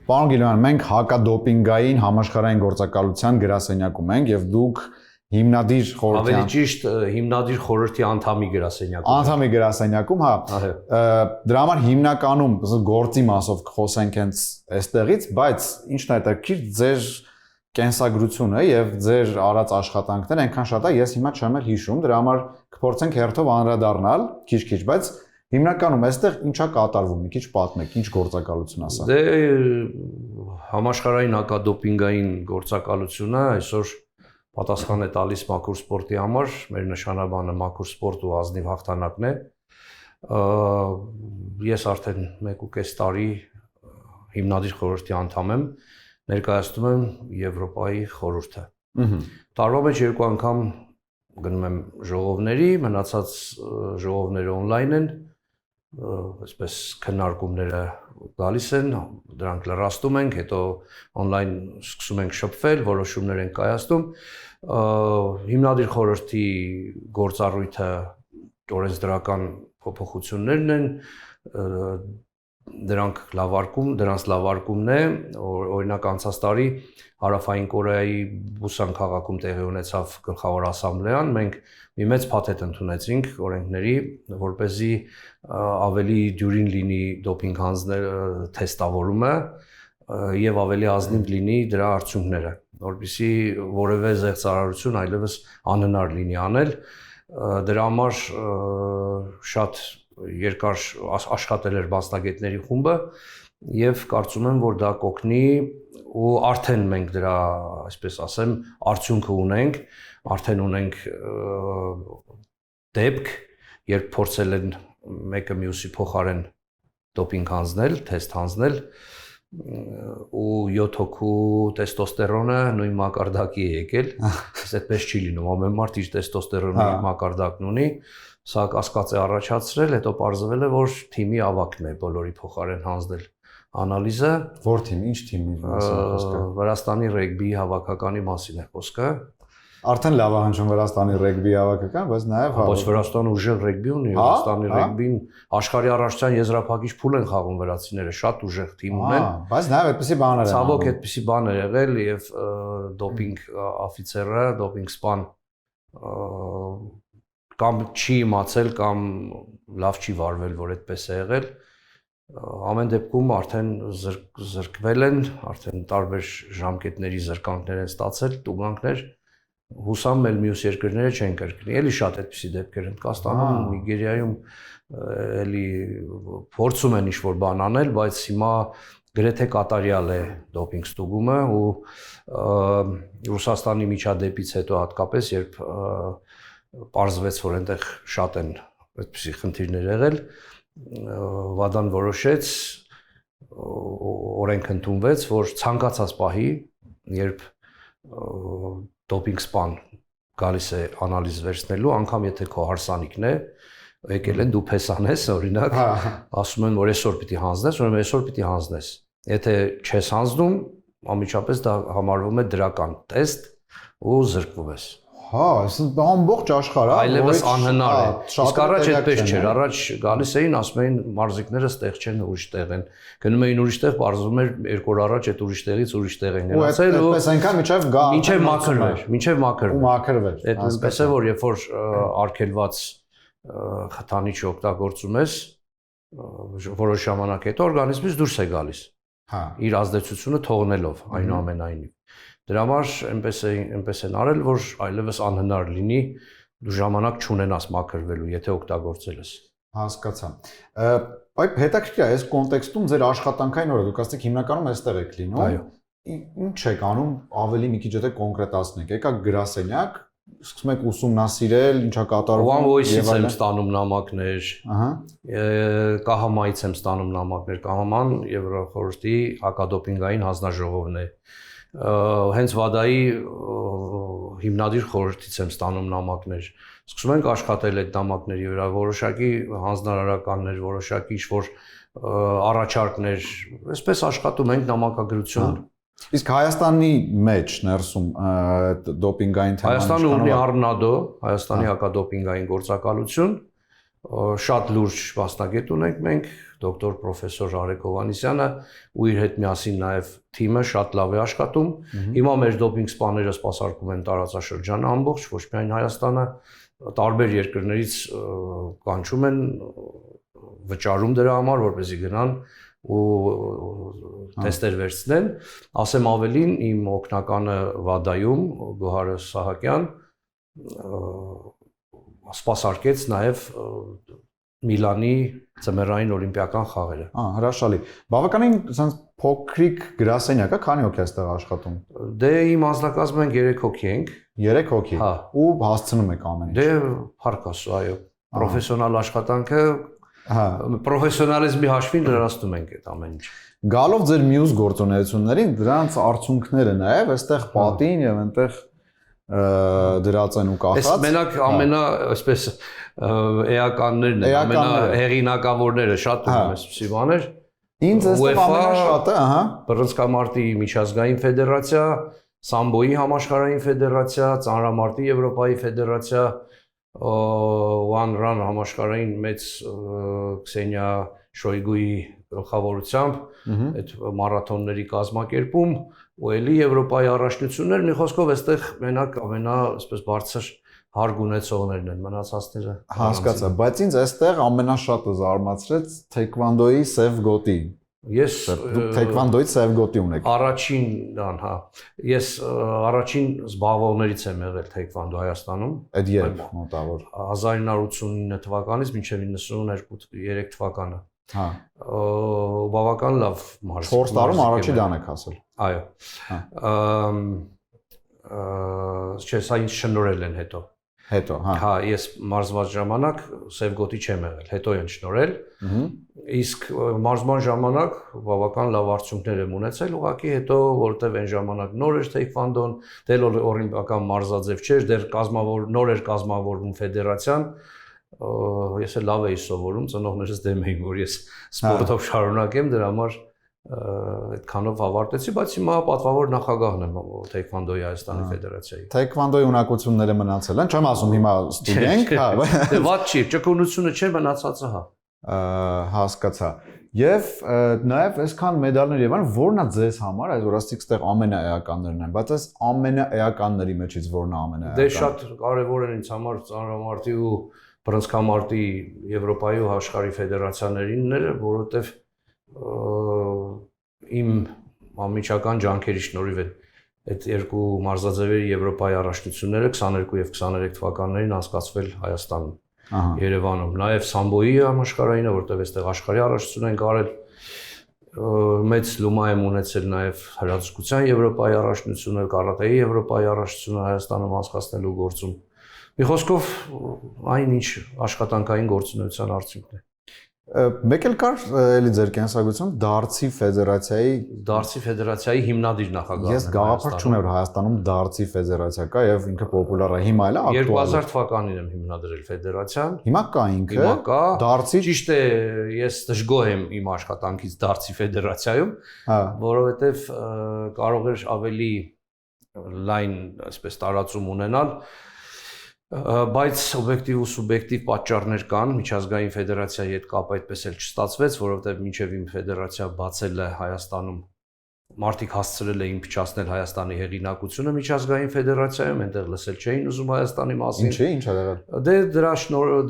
Պարոն Գիլյան, մենք հակադոպինգային համաշխարհային գործակալության գրասենյակում ենք եւ դուք հիմնադիր խորհրդի ավելի ճիշտ հիմնադիր խորհրդի անդամի գրասենյակում անդամի գրասենյակում, հա, դրա համար հիմնականում գործի մասով կխոսենք հենց այստեղից, բայց ինչն է հետաքրքիր ձեր կենսագրությունը եւ ձեր արած աշխատանքները այնքան շատ է, ես հիմա չեմ էլ հիշում, դրա համար կփորձենք հերթով անդրադառնալ քիչ-քիչ, բայց հիմնականում այստեղ ինչա կատարվում, մի քիչ պատմեք, ինչ գործակալություն ասա։ Դե համաշխարհային հակադոպինգային գործակալությունը այսօր պատասխան է տալիս մաքուր սպորտի համար, մեր նշանաբանը մաքուր սպորտ ու ազնիվ հաղթանակն է։ Ես արդեն 1.5 տարի հիմնադիր խորհրդի անդամ եմ, ներկայացնում եմ Եվրոպայի խորհուրդը։ Տարվա մեջ 2 անգամ գնում եմ ժողովների, մնացած ժողովները on-line են, այսպես քննարկումները գալիս են, դրանք լրացնում ենք, հետո on-line սկսում ենք շփվել, որոշումներ ենք կայացնում։ Հիմնադիր խորհրդի գործառույթը օրենսդրական փոփոխություններն են, դրանց լավարկումն է, օրինակ անցած տարի Հարավային Կորեայի Բուսան քաղաքում տեղի ունեցավ գլխավոր ասամբլեան, մենք մի մեծ փաթեթ ընդունեցինք օրենքների, որպեսզի ավելի դյուրին լինի դոպինգ թեստավորումը եւ ավելի ազնիվ լինի դրա արդյունքները, որպեսզի որևէ զեղծարարություն այլևս անհնար լինի անել, դրա համար շատ երկար աշխատել էր մասնագետների խումբը եւ կարծում եմ, որ դա կօգնի ու արդեն մենք դրա, այսպես ասեմ, արդյունքը ունենք, արդեն ունենք դեպք, երբ փորձել են մեկը մյուսի փոխարեն դոպինգ հանձնել, թեստ հանձնել ու 7 հոգու տեստոստերոնը նույն մակարդակի է եկել, այդպես չի լինում, ամեն մարդ իր տեստոստերոնի մակարդակն ունի, սա կասկած է առաջացրել, հետո պարզվել է, որ թիմի ավագն է բոլորի փոխարեն հանձնել անալիզը։ Որ թիմ, ինչ թիմի մասին է խոսքը։ Վրաստանի ռեգբիի հավաքականի մասին է խոսքը։ Արդեն լավ է հնչում Վրաստանի ռեգբիի հավաքական, բայց նաև Բայց Վրաստանը ուժեղ ռեգբի ունի, Վրաստանի ռեգբին աշխարհի առաջնային եզրափակիչ փուլ են խաղում վրացիները, շատ ուժեղ թիմ ունեն։ Բայց նաև այդպիսի բաներ են։ Ցավոք այդպիսի բան է եղել եւ դոպինգ աֆիցերը, դոպինգ սպան կամ չի իմացել կամ լավ չի վարվել, որ այդպես է եղել։ Ամեն դեպքում արդեն զրկվել են, արդեն տարբեր ժամկետների զրկանքներ են ստացել, տուգանքներ, հուսամ էլ մյուս երկրները չեն կրկնի։ Էլի շատ այդպիսի դեպքեր են Կազախստանում, Նիգերիայում էլի փորձում են ինչ-որ բան անել, բայց հիմա գրեթե կատարյալ է դոպինգ ստուգումը ու Ռուսաստանի միջադեպից հետո հատկապես, երբ պարզվեց, որ այնտեղ շատ են այդպիսի խնդիրներ եղել, Վադան որոշեց, օրենք ընդունվեց, որ ցանկացած պահի, երբ դոպինգ սպան գալիս է անալիզ վերցնելու, անգամ եթե քո հարսանիքն է, եկել են դու փեսան ես, օրինակ, ասում են, որ այսօր պիտի հանձնես, ուրեմն այսօր պիտի հանձնես։ Եթե չես հանձնում, անմիջապես դա համարվում է դրական տեստ ու զրկվում ես։ Հա, այսինքն ամբողջ աշխարհը այլևս անհնար է։ Իսկ առաջ այդպես չէր, առաջ գալիս էին, ասում էին մարզիկները ստեղ չեն, ուրիշ տեղ են։ Գնում էին ուրիշ տեղ, պարզվում էր 2 օր առաջ այդ ուրիշ տեղից ուրիշ տեղ են գնացել ու այդպես այնքան մինչև մաքրվեր։ Այդպես է, որ երբ որ արգելված խթանիչ օգտագործում ես, որոշ ժամանակ հետո օրգանիզմից դուրս է գալիս։ Հա։ Իր ազդեցությունը թողնելով այնուամենայնիվ։ Դրա համար այնպես են արել, որ այլևս անհնար լինի դու ժամանակ չունենաս մաքրվելու, եթե օգտագործել ես։ Հասկացա։ Բայց հետաքրքիր է, այս կոնտեքստում ձեր աշխատանքային օրը դուք ասեք հիմնականում այստեղ եք լինում։ Այո։ Ինչ եք անում, ավելի մի քիչ եթե կոնկրետացնենք, եկաք գրասենյակ, սկսում եք ուսումնասիրել, ինչա կատարվում։ One Voice-ից եմ ստանում նամակներ։ Ահա։ Կահամայից եմ ստանում նամակներ, Կահաման Եվրոխորհրդի հակադոպինգային հանձնաժողովն է։ Հենց Վադայի հիմնադիր խորհրդից եմ ստանում նամակներ։ Սկսում ենք աշխատել այդ նամակների վրա, որոշակի հանձնարարականներ, որոշակի ինչ-որ առաջարկներ, այսպես աշխատում ենք նամակագրություն։ Իսկ Հայաստանի մեջ ներսում դոպինգային թեման Հայաստանը ունի Արնադո, Հայաստանի հակադոպինգային գործակալություն, շատ լուրջ մասնագետ ունենք մենք, դոկտոր պրոֆեսոր Արեգ Հովհաննիսյանը ու իր հետ միասին նաև թիմը շատ լավ է աշխատում։ Հիմա մեր դոպինգ սպաները սպասարկում են տարածաշրջանը ամբողջ, ոչ միայն Հայաստանը, տարբեր երկրներից կանչում են, վճարում դրա համար, որպեսզի գնան ու թեստեր վերցնեն։ Ասեմ ավելին, իմ օգնականը Վադայում Գոհար Սահակյան սպասարկեց նաև Միլանի ձմեռային օլիմպիական խաղերը։ Հրաշալի։ Բավականին ասած փոքրիկ գրասենյակ է, քանի հոգի է այստեղ աշխատում։ Դե իմ անձնակազմը 3 հոգի ենք։ 3 հոգի։ Ու հասցնում եք ամեն ինչ։ Դե փառք Աստծո, այո։ Պրոֆեսիոնալ աշխատանքը, պրոֆեսիոնալիզմի հաշվին լրացնում ենք այդ ամեն ինչ։ Գալով ձեր մյուս գործունեություններին, դրանց արդյունքները նաև այստեղ պատին եւ այնտեղ դրած են ու կախած։ Այս մենակ ամենա, այսպես էականներն են, ամենահեղինակավորները շատ ունեմ այսպիսի բաներ։ Ինձ այստեղ ամենաշատը, ահա, բռնցքամարտի միջազգային ֆեդերացիա, սամբոյի համաշխարհային ֆեդերացիա, ծանրամարտի Եվրոպայի ֆեդերացիա, One Run համաշխարհային մեծ Քսենիա Շոյգուի գլխավորությամբ այդ մարաթոնների կազմակերպում ու էլի Եվրոպայի առաջնություններ, մի խոսքով այստեղ մենակ ամենա այսպես բարձր հարկ ունեցողներն են, մնացածները։ Հասկացա, բայց ինձ այստեղ ամենաշատը զարմացրեց թեքվանդոյի սև գոտի։ Ես թեքվանդոյից սև գոտի ունեք։ Առաջին, հա, ես առաջին զբաղվողներից եմ եղել թեքվանդո Հայաստանում։ Այդ երբ մոտավոր 1989 թվականից մինչև 92-3 թվականը։ Հա։ Բավական լավ մարզ։ 4 տարում առաջի դան եք հասել։ Այո։ Չէ, սա ինձ շնորհել են հետո։ Հետո, հա։ Հա, ես մարզված ժամանակ սև գոտի չեմ եղել, հետո են շնորհել։ Իսկ մարզման ժամանակ բավական լավ արդյունքներ եմ ունեցել, ուղղակի հետո որտեվ այն ժամանակ նոր էր թեյքվանդոն, դեռ օլիմպիական մարզաձև չէր, դեռ նոր էր կազմավորվում ֆեդերացիան, ես էլ լավ էի սովորում, ծնողներս դեմ էին, որ ես սպորտով շարունակեմ, դրա համար այդքանով ավարտեցի, բայց հիմա պատվավոր նախագահն եմ թեյքվանդոյի Հայաստանի ֆեդերացիայի։ Թեյքվանդոյի ունակությունները մնացել են, չեմ ասում հիմա ստուդենտ, հա։ Դե ված չի, ճկունությունը չէ, մնացածը հա։ Հասկացա։ Եվ նաև այսքան մեդալներ եւ այն, որն է ձեզ համար, այսօր ասիկ ստեղ ամենաէականներն են, բայց այս ամենաէականների մեջից որն է ամենաէականը։ Դե շատ կարևոր են ինձ համար ծանրամարտի ու բռնցքամարտի Եվրոպայի ու աշխարհի ֆեդերացիաներինները, որովհետեւ իմ անմիջական ջանքերի շնորհիվ այդ երկու մարզաձևերի Եվրոպայի առաջնությունները 22 եւ 23 թվականներին անցկացվել Հայաստանում, Երևանում, նաև սամբոյի համաշխարհայինը, որտեղ այստեղ աշխարհի առաջնություն են կարել, մեծ լումա եմ ունեցել նաև հրաձգության Եվրոպայի առաջնությունը, կարատեի Եվրոպայի առաջնությունը Հայաստանում անցկացնելու գործում։ Մի խոսքով այնինչ աշխատանքային գործունեության արդյունքն է։ Մեկ էլ կար էլի ձեր կենսագրություն դարցի ֆեդերացիայի հիմնադիր նախագահն։ Ես գաղափար չունեմ, որ Հայաստանում դարցի ֆեդերացիա կա եւ ինքը պոպուլար է, հիմա էլ է ակտուալ։ 2000 թվականին եմ հիմնադրել ֆեդերացիան։ Հիմա կա ինքը։ Հիմա կա։ Դարցի ճիշտ է, ես դժգոհ եմ իմ աշխատանքից դարցի ֆեդերացիայում, որովհետեւ կարող էր ավելի լայն, այսպես տարածում ունենալ, բայց օբյեկտիվ ու սուբյեկտիվ պատճառներ կան, միջազգային ֆեդերացիայի հետ կապը այդպես էլ չստացվեց, որովհետև մինչև իմ ֆեդերացիա բացել է Հայաստանում, մարդիկ հասցրել էին փչացնել Հայաստանի հեղինակությունը միջազգային ֆեդերացիայում, այնտեղ լսել չէին ուզում Հայաստանի մասին։ Ինչ ա եղել։ Դե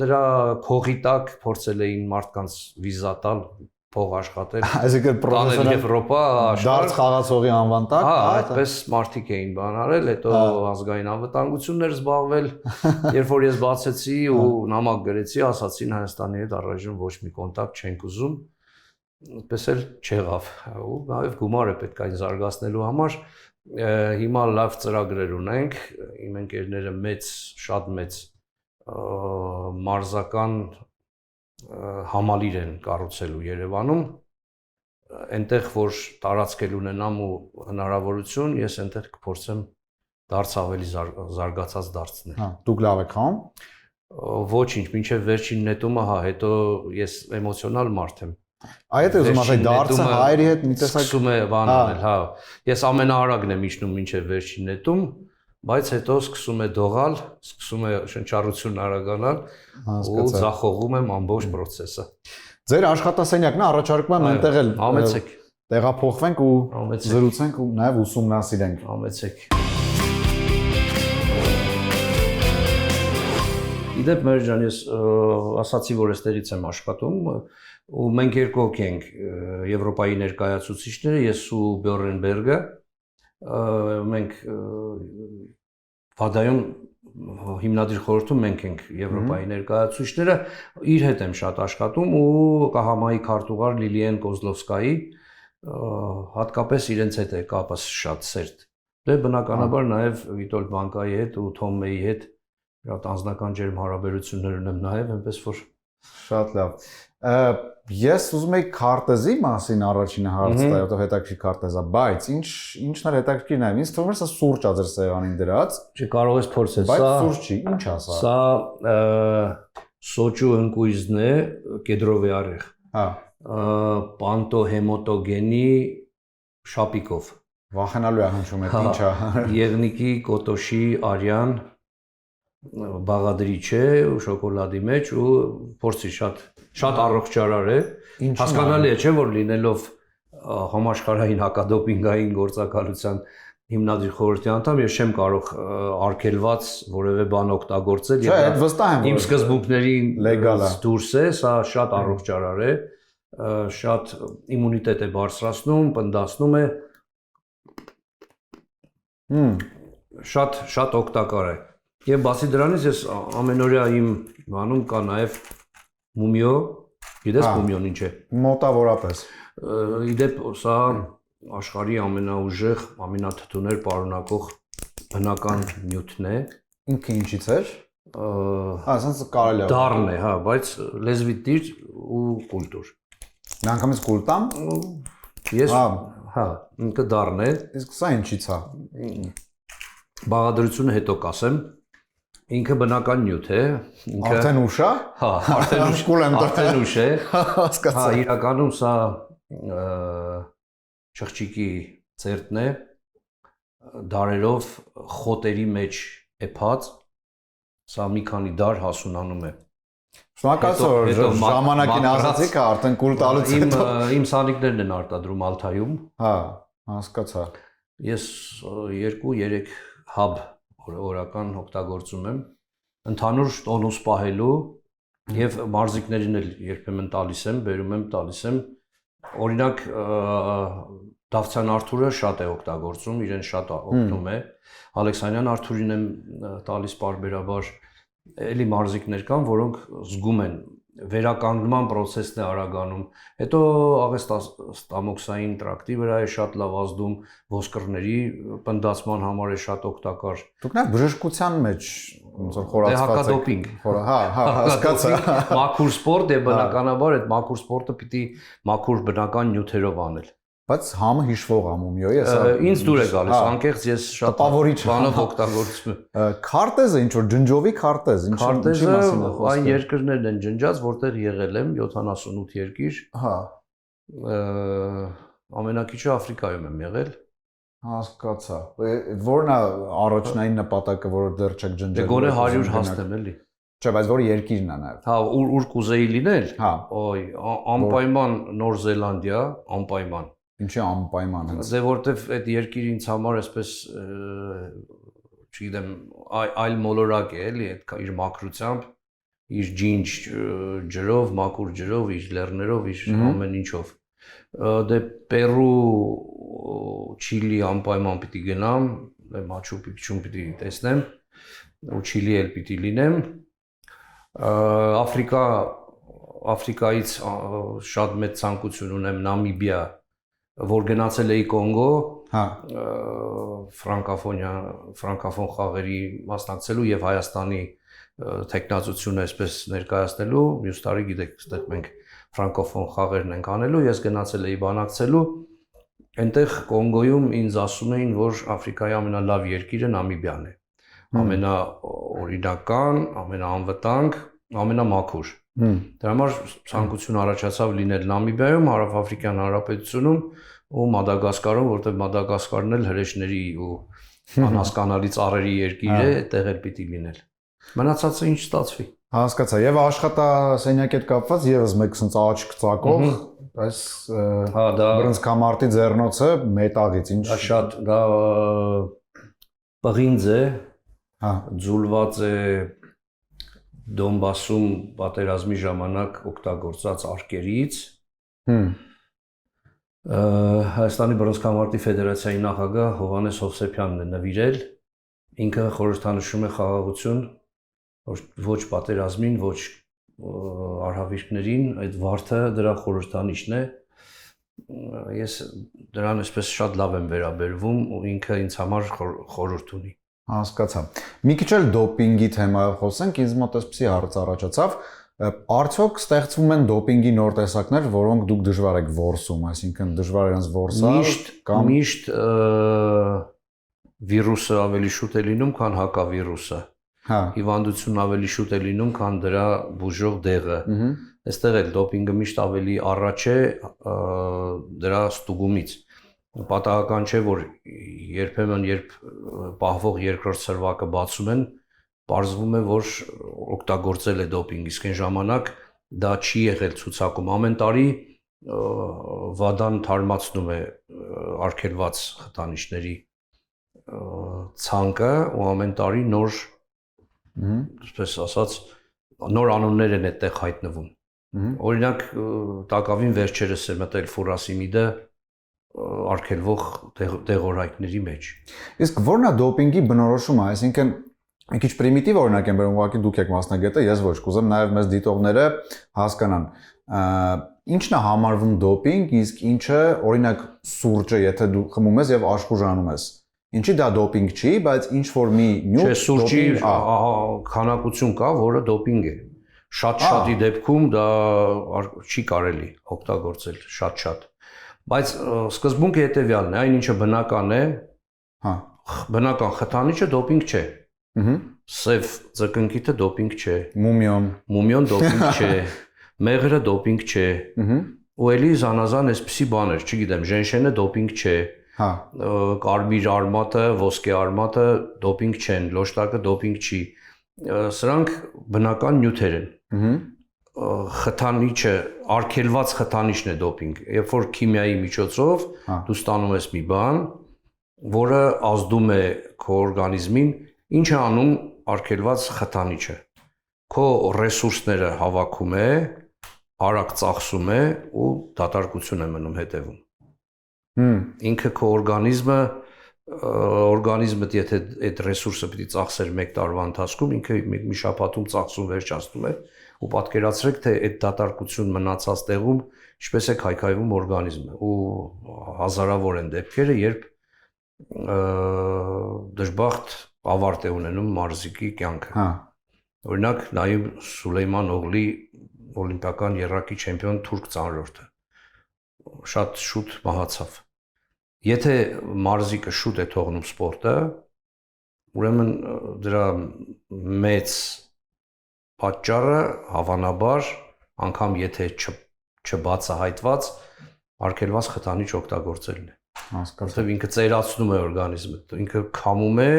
դրա քողի տակ փորձել էին մարդկանց վիզա տալ, փող աշխատել։ Այսինքն պրոֆեսիոնալ Եվրոպա դարձ խաղացողի անվան տակ, հա, այդպես մարդիկ էին բան արել, հետո ազգային անվտանգություններ զբաղվել, երբ որ ես բացեցի ու նամակ գրեցի, ասացին Հայաստանի հետ առայժմ ոչ մի կոնտակտ չենք ուզում, այդպես էլ չեղավ։ Ու նաև գումար է պետք այն զարգացնելու համար։ Հիմա լավ ծրագրեր ունենք, իմ ընկերները շատ մեծ մարզական համալիր են կառուցելու Երևանում, այնտեղ որ տարածքել ունենամ ու հնարավորություն, ես այնտեղ կփորձեմ դարձ ավելի զարգացած դարձնել։ Հա, դուք լավ եք խաղում։ Ոչինչ, մինչև վերջին նետումը, հա, հետո ես էմոցիոնալ մարդ եմ։ Այդ է ուզում ասել, դարձը հայերի հետ մի տեսակ սկսում է բան անել, հա։ Ես ամենաարագն եմ իջնում մինչև վերջին նետում, բայց հետո սկսում է դողալ, սկսում է շնչառություն արագանալ ու ձախողում եմ ամբողջ process-ը։ Ձեր աշխատասենյակն է, առաջարկում եմ այնտեղ էլ ամեցեք տեղափոխվենք ու զրուցենք ու նաև ուսումնասիրենք։ Ամեցեք։ Իդեպ մեր ջան, ես ասացի, որ այստեղից եմ աշխատում ու մենք երկու հոգի ենք Եվրոպայի ներկայացուցիչները, ես ու Բյորնբերգը, մենք Վադայում հիմնադիր խորհրդում մենք ենք Եվրոպայի ներկայացուցիչները, իր հետ եմ շատ աշխատում ու Կահամայի քարտուղար Լիլիեն Կոզլովսկայի հատկապես իրենց հետ է կապս շատ սերտ։ Դե բնականաբար նաև Վիտոլդ Բանկայի հետ ու Թոմ Մեյի հետ շատ անձնական ջերմ հարաբերություններ ունեմ նաև, այնպես որ շատ լավ։ Ես ուզում եի քարտեզի մասին առաջինը հարց տալ, որտեղ հետաքրքիր քարտեզ է, բայց ինչն է հետաքրքիրն է, ինձ թվում է սա սուրճ է ձեր սեղանին դրած։ Չի կարող ես փորձել, բայց սուրճ չի, ի՞նչ է սա։ Սա սոճու ընկույզն է, կեդրովի արեղ։ Հա։ Պանտոհեմոտոգենի շապիկով։ Վախենալու է հնչում է, ի՞նչ է։ Եղնիկի, կոտոշի, արյան բաղադրիչ է ու շոկոլադի մեջ ու փորձի շատ առողջարար է։ Հասկանալի է, չէ՞ որ լինելով համաշխարհային հակադոպինգային գործակալության հիմնադիր խորհրդի անդամ ես չեմ կարող արգելված որևէ բան օգտագործել եւ այդ վստահ եմ իմ սկզբունքներին լեգալ է դուրս է, սա շատ առողջարար է, շատ իմունիտետ է բարձրացնում, պնդացնում է։ Շատ օգտակար է։ Եվ բացի դրանից ես ամենօրյա իմ բանում կա նաև մումիո, գիտես մումիոն ինչ է։ Մոտավորապես։ Իդեպ սա աշխարհի ամենաուժեղ, ամենաթթուներ պարունակող բնական նյութն է։ Ինքը ինչից է։ Ասենց կարելի է։ Դառն է, հա, բայց լեզվիդ դիր ու կուլտուր։ Միանգամից կուլտամ։ Ես, հա, ինքը դառն է։ Իսկ սա ինչից է։ Բաղադրությունը հետո կասեմ։ Ինքը բնական նյութ է, ինքը արդեն ուշ է։ Հա, արդեն ուշ է։ Հասկացա։ Հա, իրականում սա չղջիկի ծերտն է, դարերով խոտերի մեջ էփած, սա մի քանի դար հասունանում է։ Շնորհակալություն, ժամանակին ասացիք, արդեն կուլ տալուց հետո իմ սանիկներն են արտադրում Ալթայում։ Հա, հասկացա։ Ես 2-3 հաբ օրական օգտագործում եմ ընդհանուր տոնուս պահելու եւ մարզիկներին էլ երբեմն տալիս եմ, բերում եմ, տալիս եմ։ Օրինակ Դավթյան Արթուրը շատ է օգտագործում, իրեն շատ օգնում է։ Ալեքսանյան Արթուրին եմ տալիս պարբերաբար։ Էլի մարզիկներ կան, որոնք զգում են վերականգնման process-ն է արագանում։ Հետո աղեստամոքսային տրակտի վրա է շատ լավ ազդում, ոսկրների պնդացման համար է շատ օգտակար։ Դուք նաև բժշկության մեջ ոնց որ խորացված եք։ Հակադոպինգ։ Հա, հասկացա։ Մաքուր սպորտ է բնականաբար այդ մաքուր սպորտը պիտի մաքուր բնական նյութերով անել։ Բայց համը հիշվող է մումիոյի, հեսա։ Ինձ դուր է գալիս, անկեղծ ես շատ բանով օգտագործում եմ։ Քարտեզը ինչ որ ջնջովի քարտեզ, ինչի մասին է խոսքը։ Այն երկրներն են ջնջած, որտեղ եղել եմ 78 երկիր։ Հա։ Ամենակիչը Աֆրիկայում եմ եղել։ Հասկացա։ Որն է առաջնային նպատակը, որ դեռ չեք ջնջել։ Դե գոնե 100 հասնեմ էլի։ Չէ, բայց որ երկիրն է նաև։ Հա, ուր կուզեի լինել։ Հա։ Ոյ, անպայման Նոր Զելանդիա, անպայման։ Ինչի անպայման է։ Դե որտեվ այդ երկիրը ինձ համար այսպես, չգիտեմ, այլ մոլորակ է, էլի, այդ իր մաքրությամբ, իր ջինջ ջրով, մաքուր ջրով, իր լեռներով, իր ամեն ինչով։ Դե Պերու, Չիլի անպայման պիտի գնամ, Մաչու Պիկչուն պիտի տեսնեմ, ու Չիլի էլ պիտի լինեմ։ Աֆրիկայից շատ մեծ ցանկություն ունեմ Նամիբիա, որ գնացել էի Կոնգո, հա, ֆրանկաֆոն խաղերի մասնակցելու եւ Հայաստանի տեխնացությունը այսպես ներկայացնելու, մյուս տարի գիտեք, այստեղ մենք ֆրանկոֆոն խաղերն ենք անելու, ես գնացել էի բանակցելու, այնտեղ Կոնգոյում ինձ ասում էին, որ Աֆրիկայի ամենալավ երկիրը Նամիբիան է, ամենաօրինական, ամենաանվտանգ, ամենամաքուր։ Դրա համար ցանկություն առաջացավ լինել Նամիբիայում, Հարավաֆրիկյան Հանրապետությունում ու Մադագասկարում, որտեղ Մադագասկարն էլ հրեշների ու անհասկանալի ծառերի երկիր է, այդտեղ էլ պիտի լինել։ Մնացածը ինչ ստացվի։ Հասկացա, եւ աշխատասենյակի հետ կապված եւս մեկ sense աչք ծակող, այս դա բռնցքամարտի ձեռնոցը մետաղից ինչ։ Շատ դա պղինձ է, ձուլված է Դոնբասում պատերազմի ժամանակ օգտագործած արկերից։ Հայաստանի բռնցքամարտի ֆեդերացիայի նախագահ Հովհաննես Հովսեփյանն է նվիրել, ինքը խորհրդանշում է խաղաղություն, ոչ պատերազմին, ոչ արհավիրքներին, այդ վարդը դրա խորհրդանիշն է։ Ես դրան այսպես շատ լավ եմ վերաբերվում ու ինքը ինձ համար խորհուրդ ունի։ Հասկացա։ Մի քիչ էլ դոպինգի թեմայով խոսենք, ինձ մոտ էսպիսի հարց առաջացավ։ Արդյոք ստեղծվում են դոպինգի նոր տեսակներ, որոնք դուք դժվար եք որսում, այսինքն դժվար իրենց որսալ կամ միշտ վիրուսը ավելի շուտ է լինում, քան հակավիրուսը։ Հիվանդությունն ավելի շուտ է լինում, քան դրա բուժող դեղը։ Այստեղ էլ դոպինգը միշտ ավելի առաջ է դրա ստուգումից։ Պատահական չէ, որ երբեմն երբ պահվող երկրորդ սրվակը բացում են, պարզվում է, որ օգտագործել է դոպինգ, իսկ այն ժամանակ դա չի եղել ցուցակում։ Ամեն տարի ՎԱԴԱ-ն թարմացնում է արգելված խտանիշների ցանկը ու ամեն տարի նոր, այսպես ասած, նոր անուններ են այդտեղ հայտնվում։ Օրինակ, տակավին վերջերս է մտել ֆուրասիմիդը արգելվող դեղորայքների մեջ։ Իսկ ո՞րն է դոպինգի բնորոշումը, այսինքն մի քիչ պրիմիտիվ օրինակ եմ բերում, ուղղակի դուք եք մասնագետը, ես ոչ, կուզեմ նաև մեզ դիտողները հասկանան։ Ինչն է համարվում դոպինգ, իսկ ինչը, օրինակ, սուրճը, եթե դու խմում ես եւ աշխուժանում ես։ Ինչի դա դոպինգ չի, բայց ինչ որ մի նյութ սուրճի քանակություն կա, որը դոպինգ է։ Շատ-շատի դեպքում դա չի կարելի օգտագործել շատ-շատ։ Բայց սկզբունքը հետեւյալն է, այն ինչը բնական է, բնական խթանիչը դոպինգ չէ։ Սև ձկնկիթը դոպինգ չէ։ Մումիոն դոպինգ չէ։ Մեղրը դոպինգ չէ։ Ու էլի զանազան էսպիսի բաներ, չգիտեմ, ժենշենը դոպինգ չէ։ Կարմիր արմատը, ոսկե արմատը դոպինգ չեն, լոշտակը դոպինգ չի։ Սրանք բնական նյութեր են։ Խթանիչը, արգելված խթանիչն է դոպինգ։ Երբ որ քիմիայի միջոցով դու ստանում ես մի բան, որը ազդում է քո օրգանիզմին, ինչ է անում արգելված խթանիչը։ Քո ռեսուրսները հավաքում է, արագ ծախսում է ու դատարկություն է մնում հետևում։ Ինքը քո օրգանիզմը եթե այդ ռեսուրսը պիտի ծախսեր 1 տարվա ընթացքում, ինքը մի շաբաթում ծախսում վերջացնում է ու պատկերացրեք, թե այդ դատարկություն մնացած տեղում ինչպես է քայքայվում օրգանիզմը ու հազարավոր են դեպքերը, երբ դժբախտ ավարտ է ունենում մարզիկի կյանքը։ Օրինակ Նաիմ Սուլեյման-օղլի օլիմպիական եռակի չեմպիոն թուրք ծանրորդը շատ շուտ մահացավ։ Եթե մարզիկը շուտ է թողնում սպորտը, ուրեմն դրա մեծ պատճառը հավանաբար անգամ եթե չբացահայտված արգելված խթանիչ օգտագործելն է։ Որտեղ ինքը ծերացնում է օրգանիզմը, ինքը քամում է,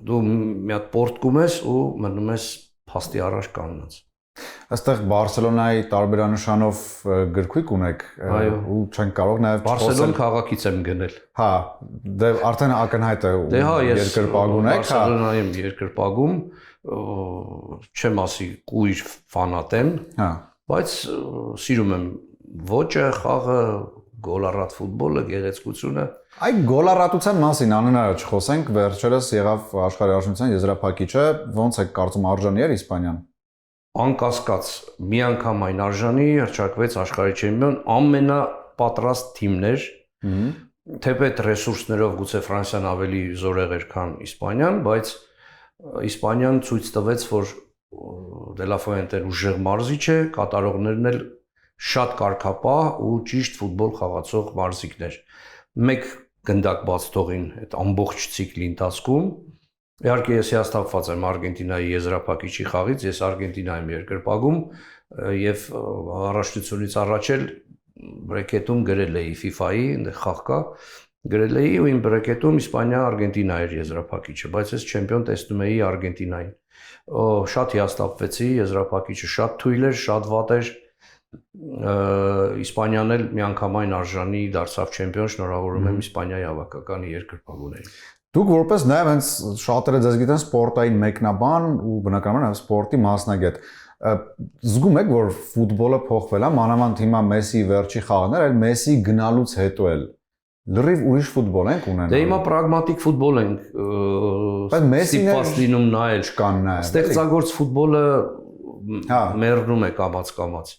դու մի հատ պորտկում ես ու մնում ես փաստի առաջ կանգնած։ Այստեղ Բարսելոնայի տարբերանշանով գրքույկ ունեք ու չեն կարող նաև Բարսելոն քաղաքից եմ գնել։ Հա, դե արդեն ակնհայտ է երկրպագուն եք, հա։ Բարսելոնայում երկրպագում, չեմ ասի կույր ֆանատ եմ, հա, բայց սիրում եմ ոճը, խաղը, գոլառատ ֆուտբոլը, գեղեցկությունը։ Այդ գոլառատության մասին անհնար է չխոսենք, վերջերս եղավ աշխարհի առաջնության եզրափակիչը, ոնց է կարծում արժանի էր Իսպանիան։ Անկասկած միանգամայն արժանի հռչակվեց աշխարհի չեմպիոն, ամենապատրաստ թիմն էր, թեպետ ռեսուրսներով գուցե Ֆրանսիան ավելի զորեղ էր, քան Իսպանիան, բայց Իսպանիան ցույց տվեց, որ Դե Լա Ֆուենտեն ուժեղ մարզիչ է, կատարողներն էլ շատ կարգապահ ու ճիշտ ֆուտբոլ խաղացող մարզիկներ։ Մեկ գնդակ բաց թողին այդ ամբողջ ցիկլի ընթացքում։ Իհարկե ես հիասթափված եմ Արգենտինայի եզրափակիչի խաղից, ես Արգենտինայում երկրպագում եւ առաջնությունից առաջ էլ բրեկետում գրել էի FIFA-ի, այնտեղ խաղ կա գրել էի ու իմ բրեկետում Իսպանիա-Արգենտինա էր եզրափակիչը, բայց ես չեմպիոն տեսնում էի Արգենտինային։ Շատ հիասթափվեցի, եզրափակիչը շատ թույլ էր, շատ վատ էր։ Իսպանիան էլ միանգամայն արժանի դարձավ չեմպիոն, շնորհավորում եմ Իսպանիայի հավաքականի երկրպագուներին։ Դուք որպես նաև հենց շատերը ձեզ գիտեն սպորտային մեկնաբան ու բնականաբար նաև սպորտի մասնագետ։ Զգում եք, որ ֆուտբոլը փոխվել է, մանավանդ հիմա Մեսսի վերջի խաղն էր, այլ Մեսսի գնալուց հետո էլ լրիվ ուրիշ ֆուտբոլ ենք ունենալու։ Դե հիմա պրագմատիկ ֆուտբոլ ենք ստիպված լինում նայել, չկան նայել։ Ստեղծագործ ֆուտբոլը մեռնում է կամաց-կամաց։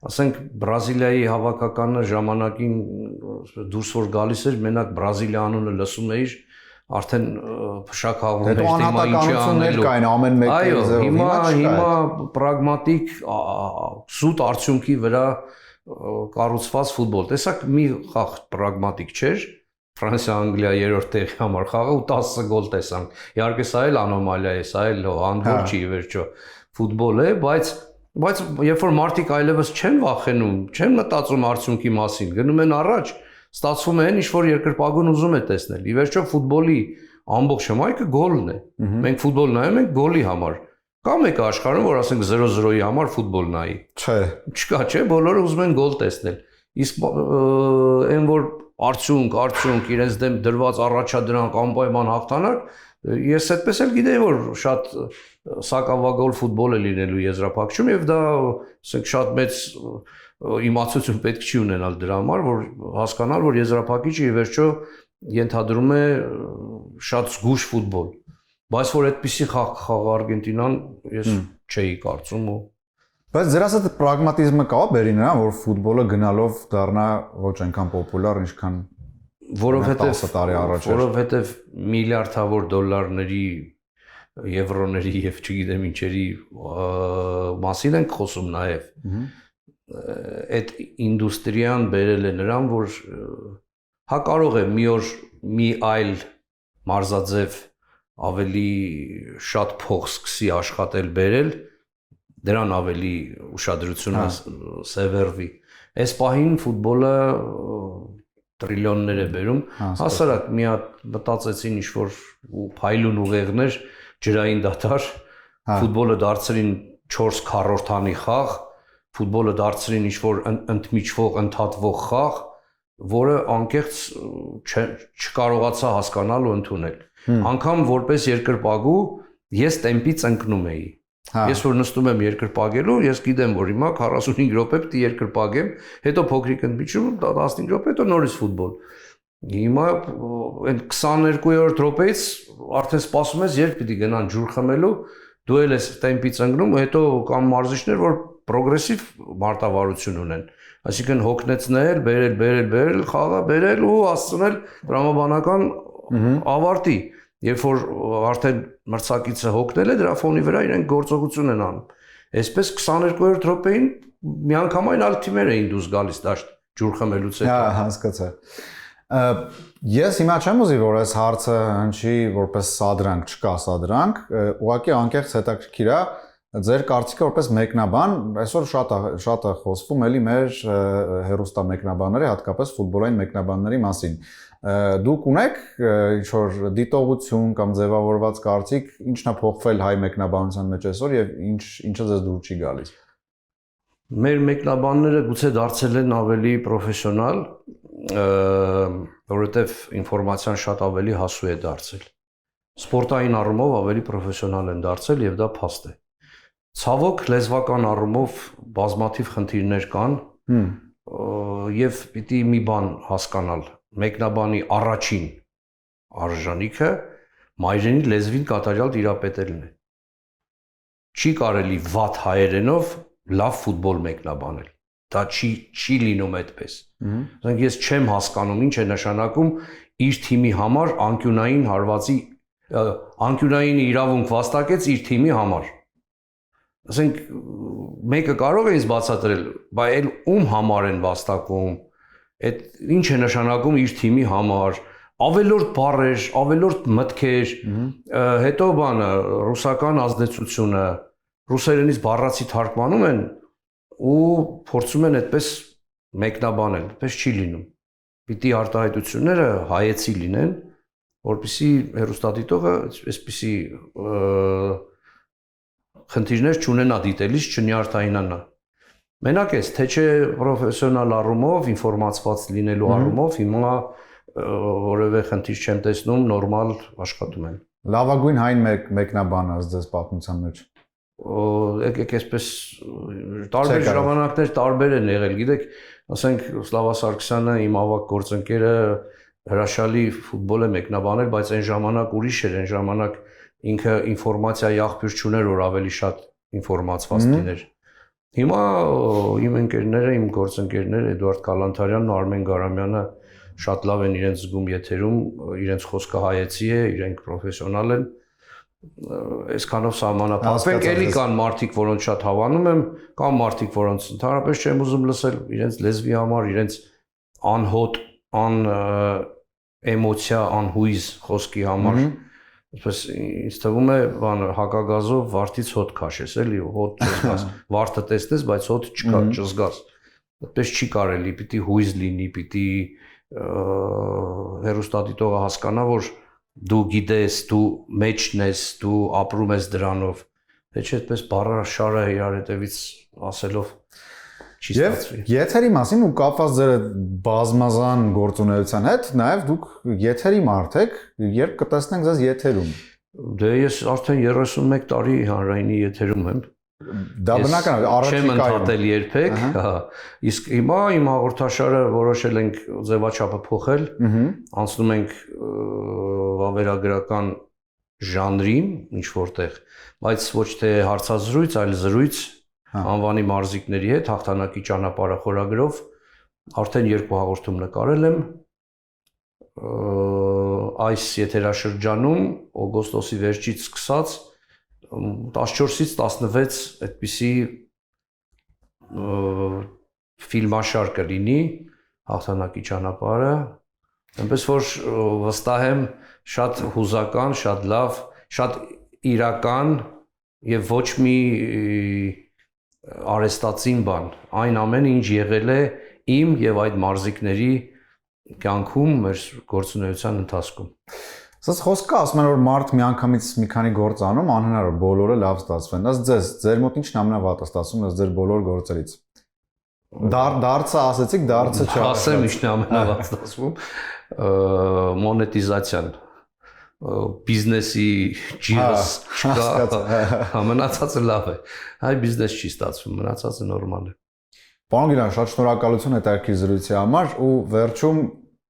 Ասենք Բրազիլիայի հավաքականը ժամանակին դուրս որ գալիս էր, մենակ Բրազիլիա անունը լսում էիր, արդեն փշակ հաղում էր թեմա ինչի անելու։ Կային ամեն մեկը։ Այո, հիմա պրագմատիկ սուտ արդյունքի վրա կառուցված ֆուտբոլ։ Տեսակ մի խաղ պրագմատիկ չէր, Ֆրանսիա-Անգլիա երրորդ տեղի համար խաղը ու 10 գոլ տեսանք։ Իհարկե սա էլ անոմալիա է, սա էլ անդոր չի վերջո ֆուտբոլ է, բայց երբ որ մարդիկ այլևս չեն վախենում, չեն մտածում արդյունքի մասին, գնում են առաջ, ստացվում է ինչ որ երկրպագուն ուզում է տեսնել։ Ի վերջո ֆուտբոլի ամբողջ հմայքը գոլն է։ Մենք ֆուտբոլ նայում ենք գոլի համար։ Կա մեկ աշխարհում, որ ասենք 0-0-ի համար ֆուտբոլ նայի։ Չէ։ Չկա, չէ, բոլորը ուզում են գոլ տեսնել։ Իսկ այն որ արդյունք, իրենց դեմ դրված առաջադրանք, անպայման հաղթանակ, ես այդպես էլ գիտեի, որ շատ սակավագոլ ֆուտբոլ է լինելու եզրափակչում եւ դա ասենք շատ մեծ իմացություն պետք չի ունենալ դրա համար, որ հասկանալ, որ եզրափակիչը ի վերջո ենթադրում է շատ զգույշ ֆուտբոլ։ Բայց որ այդպիսի խաղ Արգենտինան ես չէի կարծում ու բայց ձեր ասած պրագմատիզմը կա բերի նրան, որ ֆուտբոլը գնալով դառնա ոչ այնքան պոպուլար, ինչքան որովհետեւ միլիարդավոր դոլարների, եվրոների եւ չգիտեմ ինչերի մասին ենք խոսում նաեւ։ Այդ ինդուստրիան բերել է նրան, որ հա կարող է մի օր մի այլ մարզաձև ավելի շատ փող սկսի աշխատել բերել, դրան ավելի ուշադրությունը սևեռվի։ Այս պահին ֆուտբոլը տրիլիոններ է բերում, հասարակ մի հատ մտածեցին ինչ-որ փայլուն ուղեղներ, ջրային դատարկ, ֆուտբոլը դարձրին 4 քառորդանի խաղ, ֆուտբոլը դարձրին ինչ-որ ընդմիջվող, ընդհատվող խաղ, որը անկեղծ չկարողացա հասկանալ ու ընդունել։ Անգամ որպես երկրպագու ես տեմպից ընկնում էի։ Ես որ նստում եմ երկրպագելու, ես գիտեմ, որ հիմա 45 րոպե պետք է երկրպագեմ, հետո փոքրիկ ընդմիջում 15 րոպե, հետո նորից ֆուտբոլ։ Հիմա այն 22-րդ րոպեից արդեն սպասում ես, երբ պիտի գնան ջուր խմելու, դու էլ ես տեմպից ընկնում, հետո կան մարզիչներ, որ պրոգրեսիվ մարտավարություն ունեն։ Այսինքն հոգնեցնել, բերել, խաղը բերել ու հասցնել տրամաբանական ավարտի։ Երբ որ արդեն մրցակիցը հոգնել է, դրա ֆոնի վրա իրենք գործողություն են անում։ Այսպես 22-րդ րոպեին միանգամայն այլ թիմեր էին դուրս գալիս դաշտ ջուր խմելուց հետո։ Հա, հասկացա։ Ես հիմա չեմ ուզի, որ այս հարցը հնչի որպես սադրանք, չկա սադրանք, ուղղակի անկեղծ հետաքրքիր է ձեր կարծիքը որպես մեկնաբան, այսօր շատ է խոսվում էլի մեր հեռուստամեկնաբանների, հատկապես ֆուտբոլային մեկնաբանների մասին։ Դուք ունեք ինչ-որ դիտողություն կամ ձևավորված կարծիք, ինչն է փոխվել հայ մեկնաբանության մեջ այսօր եւ ինչը ձեզ դուր չի գալիս։ Մեր մեկնաբանները գուցե դարձել են ավելի պրոֆեսիոնալ, որովհետեւ ինֆորմացիան շատ ավելի հասու է դարձել։ Սպորտային առումով ավելի պրոֆեսիոնալ են դարձել եւ դա փաստ է։ Ցավոք լեզվական առումով բազմաթիվ խնդիրներ կան եւ պիտի մի բան հասկանալ մեկնաբանի առաջին արժանիքը մայրենի լեզվին կատարյալ տիրապետելն է։ Չի կարելի վատ հայերենով լավ ֆուտբոլ մեկնաբանել։ Դա չի լինում այդպես։ Ասենք ես չեմ հասկանում ինչ է նշանակում իր թիմի համար անկյունային իրավունք վաստակեց իր թիմի համար։ Ասենք մեկը կարող է ինձ բացատրել, բայց այլ ում համար են վաստակում, այդ ինչ է նշանակում իր թիմի համար, ավելորդ բառեր, ավելորդ մտքեր, հետո բանը ռուսական ազդեցությունը, ռուսերենից բառացի թարգմանում են ու փորձում են այդպես մեկնաբանել, այդպես չի լինում։ պիտի արտահայտությունները հայեցի լինեն, որպեսզի հեռուստադիտողը այսպիսի խնդիրներ չունենա դիտելիս, չնյարդայնանա։ Մենակ էս, թե չէ պրոֆեսիոնալ առումով, ինֆորմացված լինելու առումով, հիմա որևէ խնդիր չեմ տեսնում, նորմալ աշխատում են։ Լավագույն հայն մեկնաբանը ձեզ պատմության մեջ։ Եկեք այսպես տարբեր ժամանակներ տարբեր են եղել, գիտեք, ասենք Սլավա Սարգսյանը իմ ավագ գործընկերը հրաշալի ֆուտբոլ է մեկնաբանել, բայց այն ժամանակ ուրիշ էր, այն ժամանակ ինքը ինֆորմացիայի աղբյուր չուներ, որ ավելի շատ ինֆորմացված լիներ։ Հիմա իմ ընկերները, իմ գործընկերները Էդուարդ Կալանթարյանն ու Արմեն Գարամյանը շատ լավ են իրենց զգում եթերում, իրենց խոսքը հայեցի է, իրենք պրոֆեսիոնալ են, այսքանով սահմանափակվենք, էլի կան մարդիկ, որոնց շատ հավանում եմ, կան մարդիկ, որոնց ընդհանրապես չեմ ուզում լսել, իրենց լեզվի համար, իրենց անհոտ, էմոցիա, անհույզ խոսքի համար, այսպես ինձ թվում է, հակագազով վարդից հոտ քաշես, էլի, հոտ չզգաս, վարդը տեսնես, բայց հոտ չկա, չզգաս, այդպես չի կարելի, պիտի հույզ լինի, պիտի հեռուստադիտողը հասկանա, որ դու գիտես, դու մեջն ես, դու ապրում ես դրանով, թե չէ այդպես բառաշարը իրար հետևից ասելով չի ստացվի։ Եվ եթերի մասին ու կապված ձեր բազմազան գործունեության հետ, նաև դուք եթերի մարդ եք, երբ կտեսնենք ձեզ եթերում։ Դե ես արդեն 31 տարի հանրայինի եթերում եմ։ Դա բնական է, չեմ ընդհատել երբեք, հա։ Իսկ հիմա իմ հաղորդաշարը որոշել ենք ձևաչափը փոխել, անցնում ենք վավերագրական ժանրին, ինչ որտեղ, բայց ոչ թե հարցազրույց, այլ զրույց անվանի մարզիկների հետ հաղթանակի ճանապարհը խորագրով արդեն 2 հաղորդում նկարել եմ այս եթերաշրջանում օգոստոսի վերջից սկսած 14-ից 16 այդպիսի ֆիլմաշար կլինի հաղթանակի ճանապարհը, այնպես որ վստահ եմ շատ հուզական, շատ լավ, շատ իրական եւ ոչ մի արեստացին բան, այն ամենը ինչ եղել է իմ եւ այդ մարզիկների կյանքում, մեր գործունեության ընթացքում։ Սա խոսքը ասում են որ մարդ միանգամից մի քանի գործ անում, անհնար է բոլորը լավ ստացվեն։ Ըստ ձեր մոտ ինչն ամենավատը ստացվում ըստ ձեր բոլոր գործերից։ Դարձը ասեցիք, դարձը չէ։ Ասեմ ինչն է ամենավատը ստացվում, մոնետիզացիան, բիզնեսի ջիրս չկա, մնացածը լավ է։ Հայ բիզնես չի ստացվում, մնացածը նորմալ է։ Պարոն Գիլյան, շատ շնորհակալություն հետաքրքիր զրույցի համար ու վերջում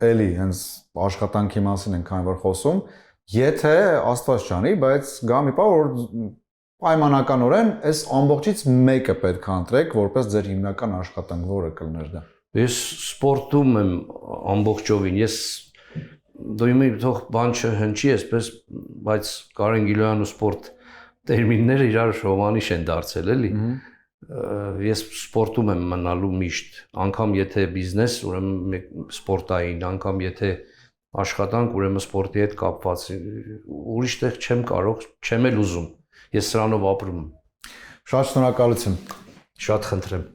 էլի հենց աշխատանքի մասին ենք քանի որ խոսում, եթե Աստված չանի, բայց գա մի բան որ պայմանականորեն այս ամբողջից մեկը պետք է ընտրեք որպես ձեր հիմնական աշխատանք, որը կլներ դա։ Ես սպորտում եմ ամբողջովին, ես դու իմի թող բան չհնչի այսպես, բայց Կարեն Գիլոյան ու սպորտ տերմինները իրար հոմանիշ են դարձել, էլի։ Ես սպորտում եմ մնալու միշտ, անգամ եթե բիզնես, ուրեմն սպորտային, անգամ եթե աշխատանք, ուրեմն սպորտի հետ կապված, ուրիշ տեղ չեմ կարող, չեմ էլ ուզում, ես սրանով ապրում եմ։ Շատ շնորհակալություն։ Շատ խնդրեմ։